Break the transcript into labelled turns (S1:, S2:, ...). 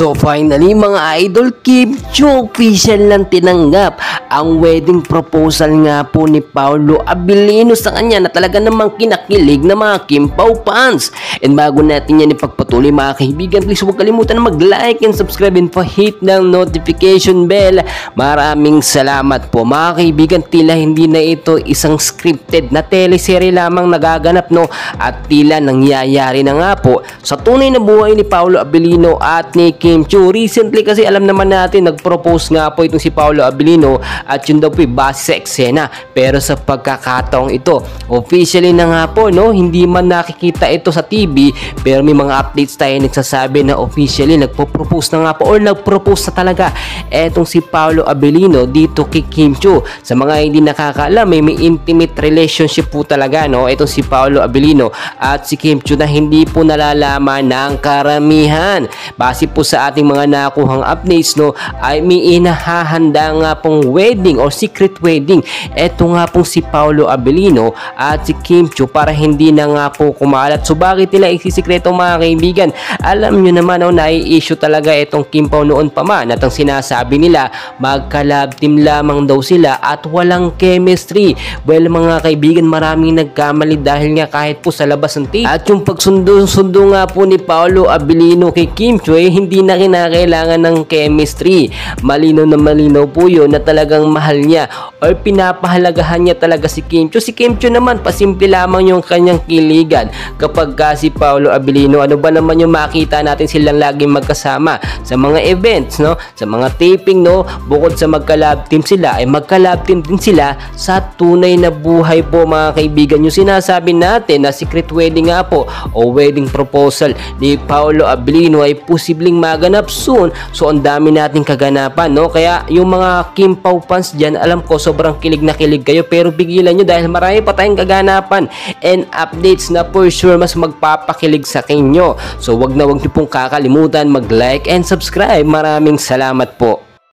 S1: So finally mga idol, Kim Chiu official lang tinanggap ang wedding proposal nga po ni Paolo Abilino sa kanya na talaga namang kinakilig na mga Kim Pao fans. And bago natin yan ipagpatuloy mga kaibigan, please huwag kalimutan na mag-like and subscribe and pa-hit ng notification bell. Maraming salamat po mga kaibigan. Tila hindi na ito isang scripted na teleserye lamang nagaganap, no, at tila nangyayari na nga po sa tunay na buhay ni Paolo Abilino at ni Kim Chiu. Recently kasi alam naman natin nag-propose nga po itong si Paolo Abilino at yun daw po base sa eksena. Pero sa pagkakataong ito, officially na nga po, no, hindi man nakikita ito sa TV pero may mga updates tayo nagsasabi na officially nagpo-propose na nga po or nag-propose na talaga etong si Paolo Abilino dito kay Kim Chiu. Sa mga hindi nakakaalam, may intimate relationship po talaga, no, itong si Paolo Abilino at si Kim Chiu na hindi po nalalaman ng karamihan. Base po sa ating mga nakuhang updates, no, ay may inahahanda nga pong wedding or secret wedding eto nga pong si Paolo Abilino at si Kim Chiu para hindi na nga po kumalat. So bakit nila isisikreto mga kaibigan? Alam nyo naman, no, na-issue talaga itong Kim Pao noon pa man at ang sinasabi nila magka-love team lamang daw sila at walang chemistry. Well mga kaibigan, maraming nagkamali dahil nga kahit po sa labas ng tape at yung pagsundo-sundo nga po ni Paolo Abilino kay Kim Chiu hindi na kinakailangan ng chemistry. Malinaw na malinaw po yun na talagang mahal niya or pinapahalagahan niya talaga si Kim Chiu. Si Kim Chiu naman pasimple lamang yung kanyang kiligan kapag si Paolo Abilino. Ano ba naman yung makita natin silang laging magkasama sa mga events, no, sa mga taping, no. Bukod sa magka-love team sila ay magka-love team din sila sa tunay na buhay po mga kaibigan. Yung sinasabi natin na secret wedding nga po o wedding proposal ni Paolo Abilino ay posibleng maganap soon. So ang dami nating kaganapan, no. Kaya yung mga Kim Pao fans dyan, alam ko sobrang kilig na kilig kayo pero bigilan nyo dahil marami pa tayong kaganapan and updates na for sure mas magpapakilig sa inyo. So wag na wag nyo pong kakalimutan mag-like and subscribe. Maraming salamat po.